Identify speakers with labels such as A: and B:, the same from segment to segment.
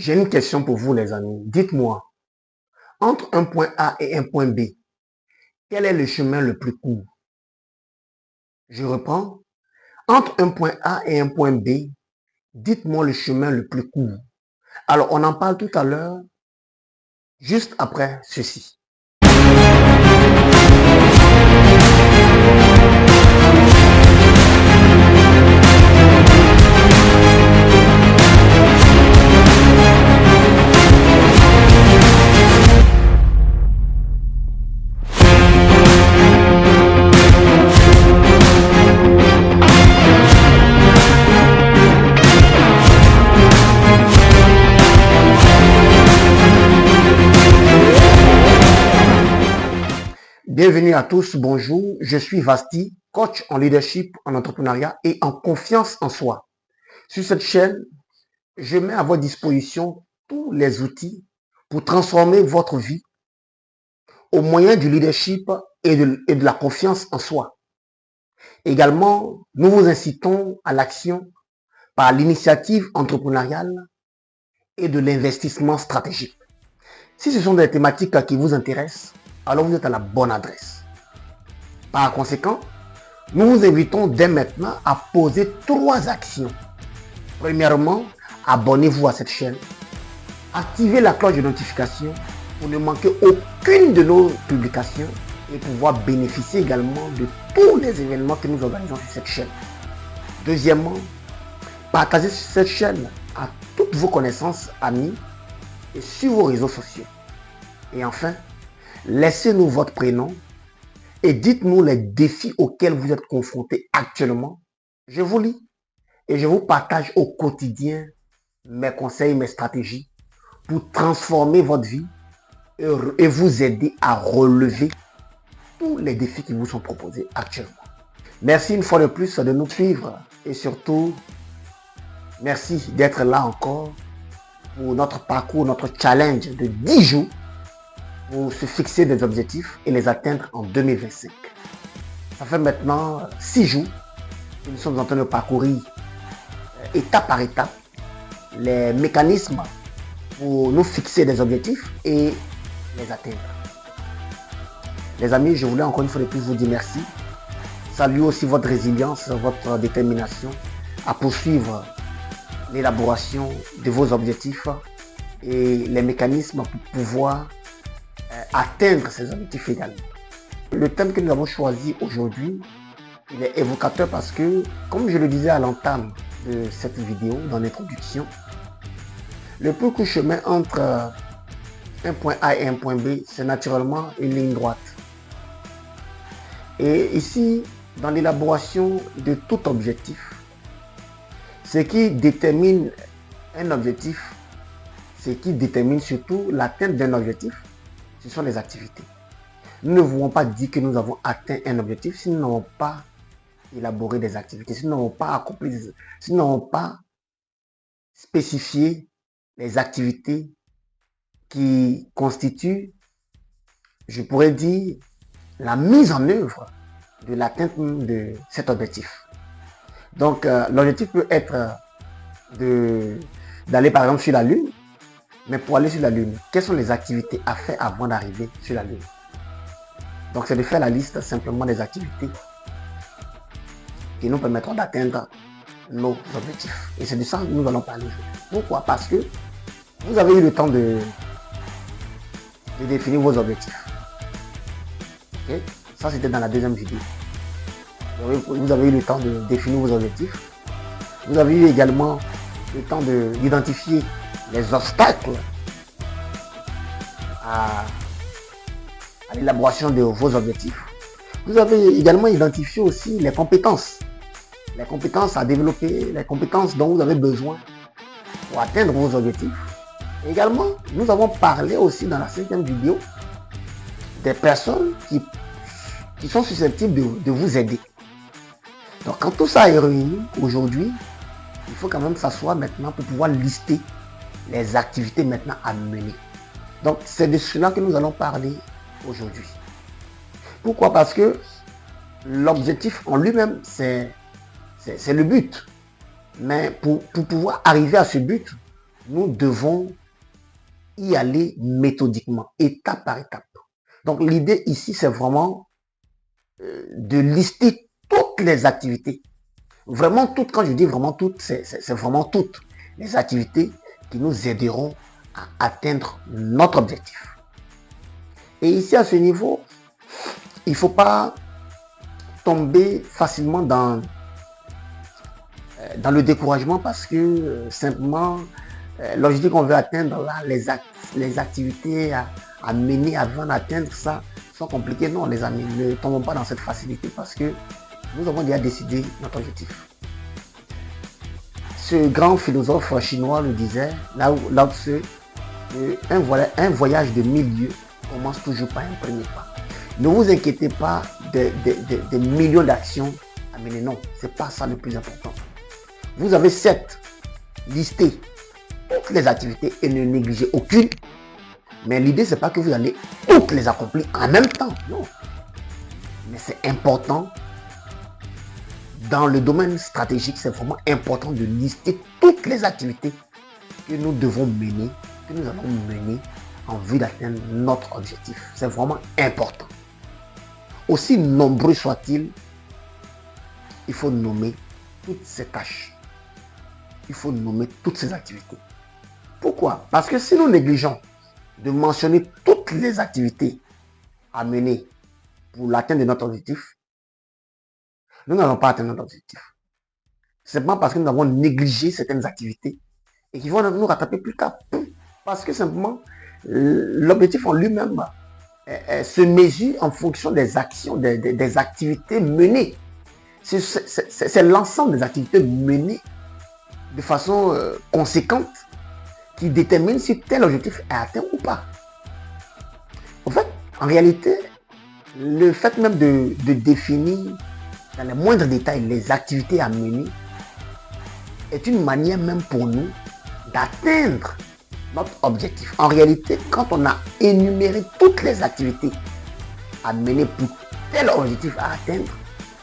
A: J'ai une question pour vous, les amis. Dites-moi, entre un point A et un point B, quel est le chemin le plus court? Je reprends. Entre un point A et un point B, dites-moi le chemin le plus court. Alors, on en parle tout à l'heure, juste après ceci. Bienvenue à tous, bonjour, je suis Vasti, coach en leadership, en entrepreneuriat et en confiance en soi. Sur cette chaîne, je mets à votre disposition tous les outils pour transformer votre vie au moyen du leadership et de la confiance en soi. Également, nous vous incitons à l'action par l'initiative entrepreneuriale et de l'investissement stratégique. Si ce sont des thématiques qui vous intéressent, alors vous êtes à la bonne adresse. Par conséquent, nous vous invitons dès maintenant à poser 3 actions. Premièrement, abonnez-vous à cette chaîne. Activez la cloche de notification pour ne manquer aucune de nos publications et pouvoir bénéficier également de tous les événements que nous organisons sur cette chaîne. Deuxièmement, partagez cette chaîne à toutes vos connaissances, amis et sur vos réseaux sociaux. Et enfin, laissez-nous votre prénom et dites-nous les défis auxquels vous êtes confrontés actuellement. Je vous lis et je vous partage au quotidien mes conseils, mes stratégies pour transformer votre vie et vous aider à relever tous les défis qui vous sont proposés actuellement. Merci une fois de plus de nous suivre et surtout, merci d'être là encore pour notre parcours, notre challenge de 10 jours pour se fixer des objectifs et les atteindre en 2025. Ça fait maintenant 6 jours que nous sommes en train de parcourir étape par étape les mécanismes pour nous fixer des objectifs et les atteindre. Les amis, je voulais encore une fois de plus vous dire merci. Saluer aussi votre résilience, votre détermination à poursuivre l'élaboration de vos objectifs et les mécanismes pour pouvoir atteindre ces objectifs également. Le thème que nous avons choisi aujourd'hui, il est évocateur parce que, comme je le disais à l'entame de cette vidéo, dans l'introduction, le plus court chemin entre un point A et un point B, c'est naturellement une ligne droite. Et ici, dans l'élaboration de tout objectif, ce qui détermine un objectif, ce qui détermine surtout l'atteinte d'un objectif, ce sont les activités. Nous ne pouvons pas dire que nous avons atteint un objectif si nous n'avons pas élaboré des activités, si nous n'avons pas accompli, si nous n'avons pas spécifié les activités qui constituent, je pourrais dire, la mise en œuvre de l'atteinte de cet objectif. Donc, l'objectif peut être d'aller par exemple sur la Lune, mais pour aller sur la Lune, quelles sont les activités à faire avant d'arriver sur la Lune? Donc, c'est de faire la liste simplement des activités qui nous permettront d'atteindre nos objectifs. Et c'est de ça que nous allons parler aujourd'hui. Pourquoi? Parce que vous avez eu le temps de définir vos objectifs. Okay? Ça, c'était dans la deuxième vidéo. Vous avez eu le temps de définir vos objectifs. Vous avez eu également le temps d'identifier les obstacles à l'élaboration de vos objectifs. Vous avez également identifié aussi les compétences à développer, les compétences dont vous avez besoin pour atteindre vos objectifs. Et également, nous avons parlé aussi dans la 5e vidéo des personnes qui sont susceptibles de vous aider. Donc quand tout ça est réuni aujourd'hui, il faut quand même s'asseoir maintenant pour pouvoir lister les activités maintenant à mener. Donc c'est de cela que nous allons parler aujourd'hui. Pourquoi? Parce que l'objectif en lui-même, c'est le but. Mais pour pouvoir arriver à ce but, nous devons y aller méthodiquement, étape par étape. Donc l'idée ici, c'est vraiment de lister toutes les activités. Vraiment toutes, quand je dis vraiment toutes, c'est vraiment toutes les activités qui nous aideront à atteindre notre objectif. Et ici, à ce niveau, il ne faut pas tomber facilement dans le découragement parce que simplement, l'objectif qu'on veut atteindre, là, les activités à mener avant d'atteindre ça sont compliquées. Non, les amis, ne tombons pas dans cette facilité parce que nous avons déjà décidé notre objectif. Ce grand philosophe chinois le disait, Lao Tzu, un voyage de 1000 lieues commence toujours par un premier pas. Ne vous inquiétez pas des millions d'actions à mener. Non, ce n'est pas ça le plus important. Vous avez certes listé toutes les activités et ne négligez aucune. Mais l'idée, ce n'est pas que vous allez toutes les accomplir en même temps. Non. Mais c'est important. Dans le domaine stratégique, c'est vraiment important de lister toutes les activités que nous devons mener, que nous allons mener en vue d'atteindre notre objectif. C'est vraiment important. Aussi nombreux soient-ils, il faut nommer toutes ces tâches. Il faut nommer toutes ces activités. Pourquoi? Parce que si nous négligeons de mentionner toutes les activités à mener pour l'atteinte de notre objectif, nous n'allons pas atteindre notre objectif. C'est pas parce que nous avons négligé certaines activités et qui vont nous rattraper plus tard. Parce que simplement, l'objectif en lui-même se mesure en fonction des actions, des activités menées. C'est l'ensemble des activités menées de façon conséquente qui détermine si tel objectif est atteint ou pas. En fait, en réalité, le fait même de définir dans les moindres détails les activités à mener est une manière même pour nous d'atteindre notre objectif. En réalité, quand on a énuméré toutes les activités à mener pour tel objectif à atteindre,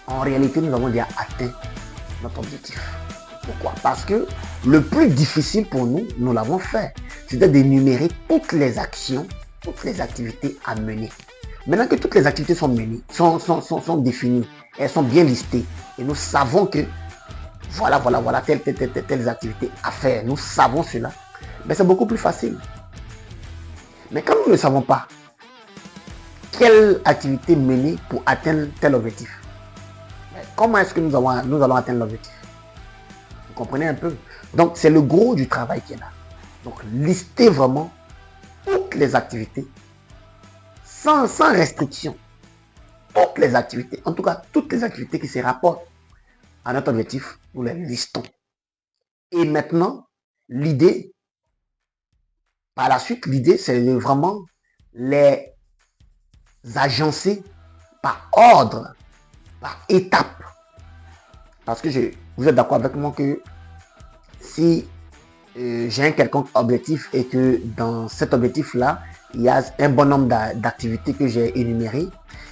A: en réalité, nous avons déjà atteint notre objectif. Pourquoi? Parce que le plus difficile pour nous, nous l'avons fait. C'était d'énumérer toutes les actions, toutes les activités à mener. Maintenant que toutes les activités sont menées, sont définies, elles sont bien listées, et nous savons que voilà, telles activités à faire, nous savons cela, mais c'est beaucoup plus facile. Mais quand nous ne savons pas quelle activité mener pour atteindre tel objectif, comment est-ce que nous allons atteindre l'objectif? Vous comprenez un peu? Donc, c'est le gros du travail qui est là. Donc, lister vraiment toutes les activités sans restriction. Toutes les activités, en tout cas, toutes les activités qui se rapportent à notre objectif, nous les listons. Et maintenant, l'idée, par la suite, l'idée, c'est de vraiment les agencer par ordre, par étape. Parce que vous êtes d'accord avec moi que si j'ai un quelconque objectif et que dans cet objectif-là, il y a un bon nombre d'activités que j'ai énumérées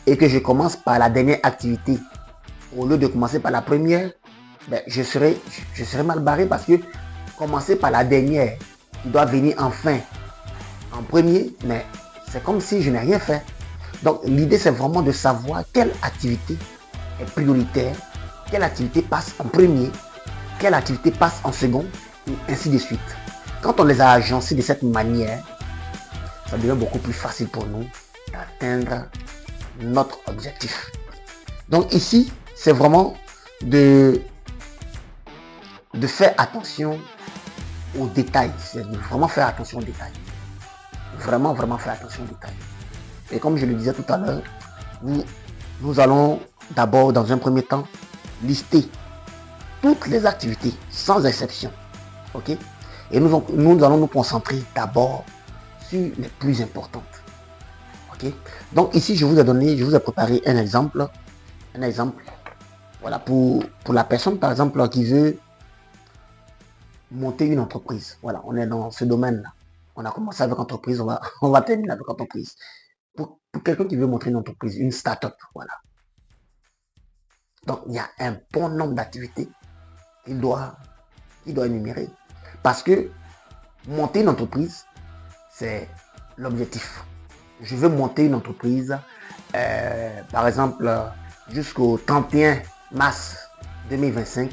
A: et que je commence par la dernière activité au lieu de commencer par la première, ben, je serai mal barré parce que commencer par la dernière qui doit venir enfin en premier, mais c'est comme si je n'ai rien fait. Donc l'idée, c'est vraiment de savoir quelle activité est prioritaire, quelle activité passe en premier, quelle activité passe en second, et ainsi de suite. Quand on les a agencés de cette manière, ça devient beaucoup plus facile pour nous d'atteindre notre objectif. Donc ici, c'est vraiment de faire attention aux détails. C'est de vraiment faire attention aux détails. Vraiment faire attention aux détails. Et comme je le disais tout à l'heure, nous allons d'abord, dans un premier temps, lister toutes les activités, sans exception. Ok? Et nous allons nous concentrer d'abord sur les plus importantes. Ok? Donc ici, je vous ai préparé un exemple. Voilà, pour la personne, par exemple, qui veut monter une entreprise. Voilà, on est dans ce domaine-là. On a commencé avec entreprise, on va terminer avec entreprise. Pour quelqu'un qui veut monter une entreprise, une start-up, voilà. Donc, il y a un bon nombre d'activités qu'il doit énumérer. Parce que Monter une entreprise, c'est l'objectif. Je veux monter une entreprise, par exemple, jusqu'au 31 mars 2025.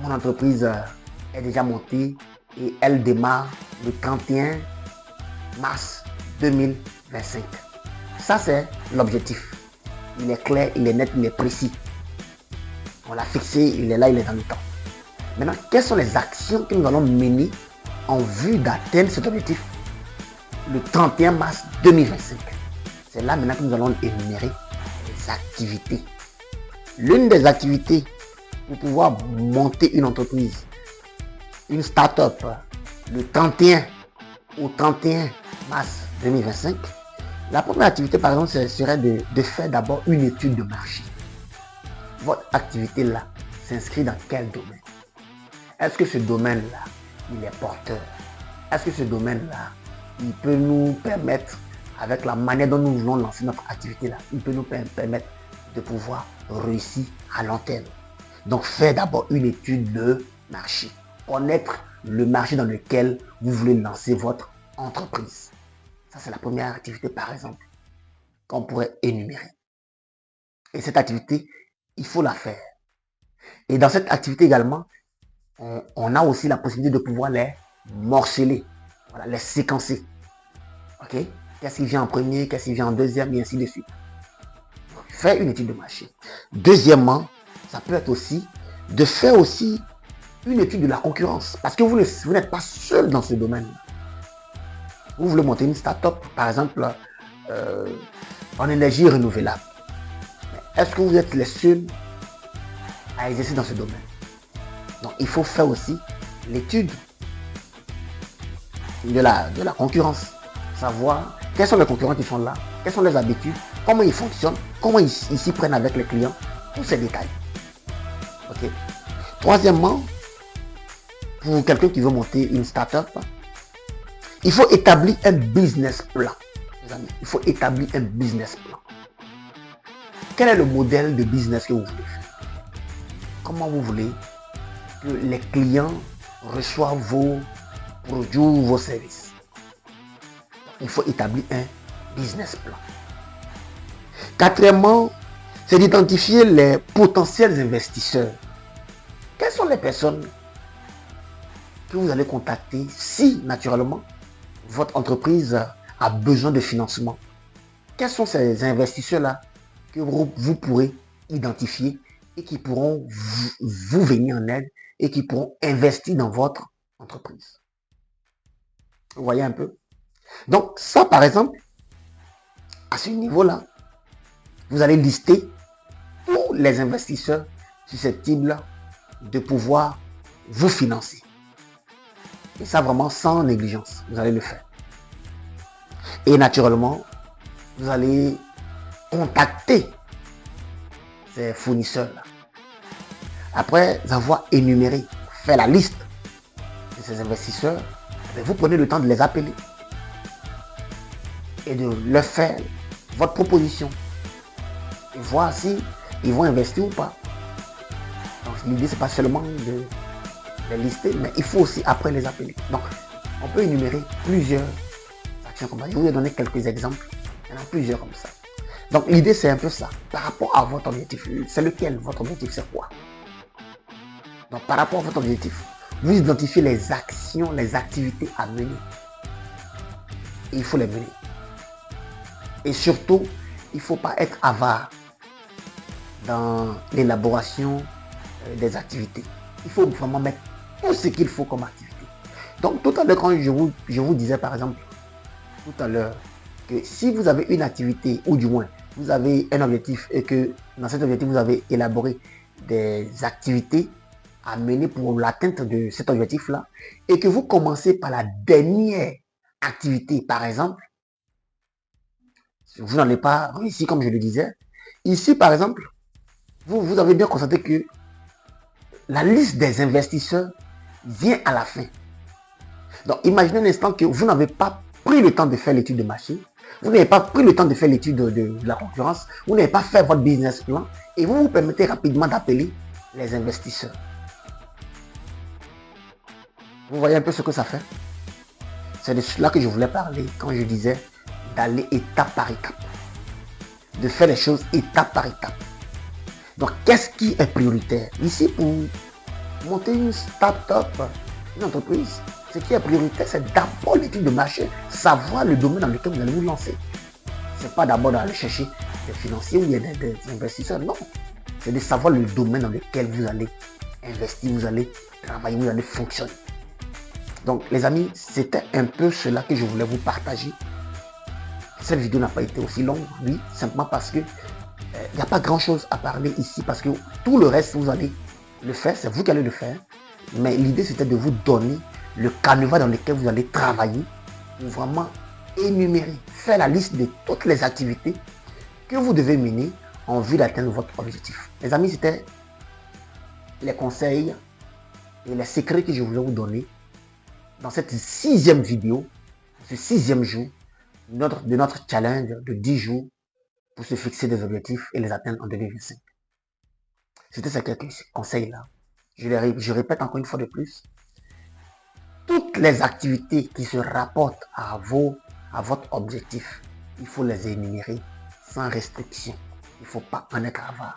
A: Mon entreprise est déjà montée et elle démarre le 31 mars 2025. Ça, c'est l'objectif. Il est clair, il est net, il est précis. On l'a fixé, il est là, il est dans le temps. Maintenant, quelles sont les actions que nous allons mener en vue d'atteindre cet objectif le 31 mars 2025? C'est là maintenant que nous allons énumérer les activités. L'une des activités pour pouvoir monter une entreprise, une start-up, le 31 au 31 mars 2025, la première activité, par exemple, ce serait de faire d'abord une étude de marché. Votre activité là s'inscrit dans quel domaine? Est-ce que ce domaine-là, il est porteur? Est-ce que ce domaine-là, il peut nous permettre, avec la manière dont nous voulons lancer notre activité-là, il peut nous permettre de pouvoir réussir à long terme? Donc, faire d'abord une étude de marché. Connaître le marché dans lequel vous voulez lancer votre entreprise. Ça, c'est la première activité, par exemple, qu'on pourrait énumérer. Et cette activité, il faut la faire. Et dans cette activité également, on a aussi la possibilité de pouvoir les morceler, voilà, les séquencer. Ok? Qu'est-ce qui vient en premier, qu'est-ce qui vient en deuxième, et ainsi de suite. Donc, faire une étude de marché. Deuxièmement, ça peut être aussi de faire aussi une étude de la concurrence. Parce que vous n'êtes pas seul dans ce domaine. Vous voulez monter une start-up, par exemple, en énergie renouvelable. Est-ce que vous êtes les seuls à exercer dans ce domaine? Donc, il faut faire aussi l'étude de la concurrence. Savoir quels sont les concurrents qui sont là, quelles sont leurs habitudes, comment ils fonctionnent, comment ils s'y prennent avec les clients, tous ces détails. Ok. Troisièmement, pour quelqu'un qui veut monter une start-up, il faut établir un business plan. Les amis, il faut établir un business plan. Quel est le modèle de business que vous voulez faire? Comment vous voulez que les clients reçoivent vos produits ou vos services? Il faut établir un business plan. Quatrièmement, c'est d'identifier les potentiels investisseurs. Quelles sont les personnes que vous allez contacter si, naturellement, votre entreprise a besoin de financement? Quels sont ces investisseurs-là que vous pourrez identifier et qui pourront vous venir en aide et qui pourront investir dans votre entreprise? Vous voyez un peu? Donc ça, par exemple, à ce niveau-là, vous allez lister tous les investisseurs susceptibles de pouvoir vous financer. Et ça, vraiment, sans négligence, vous allez le faire. Et naturellement, vous allez contacter ces fournisseurs-là. Après avoir énuméré, fait la liste de ces investisseurs, vous prenez le temps de les appeler et de leur faire votre proposition et voir si ils vont investir ou pas. Donc l'idée, c'est pas seulement de les lister, mais il faut aussi après les appeler. Donc on peut énumérer plusieurs actions comme ça. Je vais vous donner quelques exemples. Il y en a plusieurs comme ça. Donc l'idée, c'est un peu ça. Par rapport à votre objectif, c'est lequel? Votre objectif, c'est quoi? Donc par rapport à votre objectif, vous identifiez les actions, les activités à mener. Et il faut les mener. Et surtout, il ne faut pas être avare dans l'élaboration des activités. Il faut vraiment mettre tout ce qu'il faut comme activité. Donc tout à l'heure, quand je vous disais par exemple, tout à l'heure, que si vous avez une activité, ou du moins, vous avez un objectif et que dans cet objectif, vous avez élaboré des activités à mener pour l'atteinte de cet objectif-là, et que vous commencez par la dernière activité, par exemple, vous n'en avez pas réussi comme je le disais. Ici, par exemple, vous avez bien constaté que la liste des investisseurs vient à la fin. Donc, imaginez un instant que vous n'avez pas pris le temps de faire l'étude de marché, vous n'avez pas pris le temps de faire l'étude de la concurrence, vous n'avez pas fait votre business plan et vous vous permettez rapidement d'appeler les investisseurs. Vous voyez un peu ce que ça fait? C'est de cela que je voulais parler quand je disais d'aller étape par étape. De faire les choses étape par étape. Donc, qu'est-ce qui est prioritaire? Ici, pour monter une start-up, une entreprise, ce qui est prioritaire, c'est d'abord l'étude de marché, savoir le domaine dans lequel vous allez vous lancer. Ce n'est pas d'abord d'aller chercher des financiers ou des investisseurs, non. C'est de savoir le domaine dans lequel vous allez investir, vous allez travailler, vous allez fonctionner. Donc, les amis, c'était un peu cela que je voulais vous partager. Cette vidéo n'a pas été aussi longue, oui, simplement parce que il n'y a pas grand-chose à parler ici, parce que tout le reste, vous allez le faire, c'est vous qui allez le faire. Mais l'idée, c'était de vous donner le canevas dans lequel vous allez travailler pour vraiment énumérer, faire la liste de toutes les activités que vous devez mener en vue d'atteindre votre objectif. Les amis, c'était les conseils et les secrets que je voulais vous donner dans cette 6e vidéo, ce 6e jour de notre challenge de 10 jours pour se fixer des objectifs et les atteindre en 2025. C'était ces quelques conseils-là. Je répète encore une fois de plus. Toutes les activités qui se rapportent à votre objectif, il faut les énumérer sans restriction. Il ne faut pas en être avare.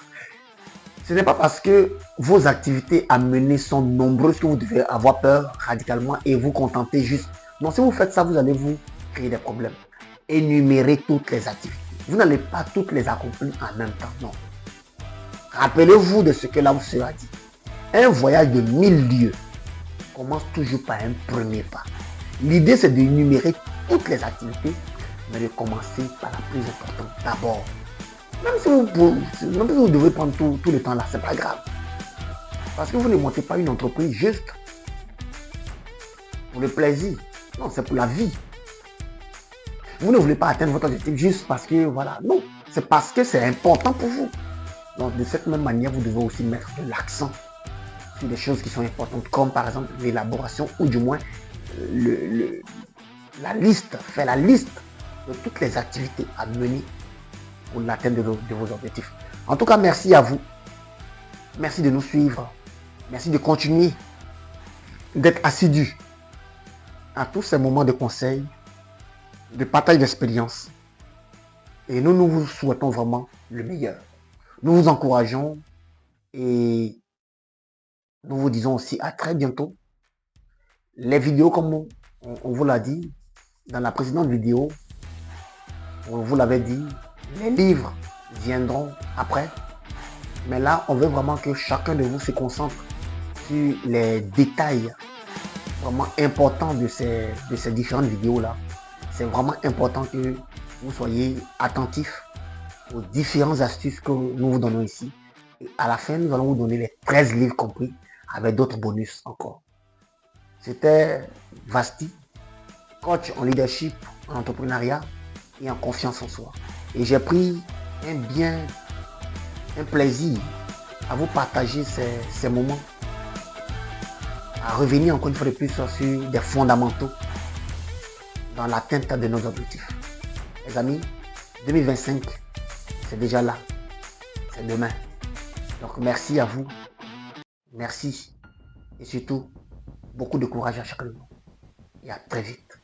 A: Ce n'est pas parce que vos activités à mener sont nombreuses que vous devez avoir peur radicalement et vous contenter juste. Non, si vous faites ça, vous allez vous créer des problèmes. Énumérez toutes les activités. Vous n'allez pas toutes les accomplir en même temps, non. Rappelez-vous de ce que là vous sera dit. Un voyage de 1000 lieues commence toujours par un premier pas. L'idée, c'est d'énumérer toutes les activités, mais de commencer par la plus importante d'abord. Même si vous devez prendre tout le temps là, c'est pas grave. Parce que vous ne montez pas une entreprise juste pour le plaisir. Non, c'est pour la vie. Vous ne voulez pas atteindre votre objectif juste parce que, voilà. Non, c'est parce que c'est important pour vous. Donc, de cette même manière, vous devez aussi mettre de l'accent sur des choses qui sont importantes, comme par exemple l'élaboration ou du moins la liste, faire la liste de toutes les activités à mener pour l'atteinte de vos objectifs. En tout cas, merci à vous. Merci de nous suivre. Merci de continuer d'être assidus à tous ces moments de conseil, de partage d'expérience. Et nous vous souhaitons vraiment le meilleur. Nous vous encourageons et nous vous disons aussi à très bientôt. Les vidéos, comme on vous l'a dit dans la précédente vidéo, on vous l'avait dit, les livres viendront après. Mais là, on veut vraiment que chacun de vous se concentre sur les détails vraiment importants de ces différentes vidéos-là. C'est vraiment important que vous soyez attentifs aux différentes astuces que nous vous donnons ici. Et à la fin, nous allons vous donner les 13 livres compris avec d'autres bonus encore. C'était Vasti, coach en leadership, en entrepreneuriat et en confiance en soi. Et j'ai pris un plaisir à vous partager ces moments, à revenir encore une fois de plus sur des fondamentaux dans l'atteinte de nos objectifs. Les amis, 2025, c'est déjà là, c'est demain. Donc merci à vous, merci et surtout beaucoup de courage à chacun de nous et à très vite.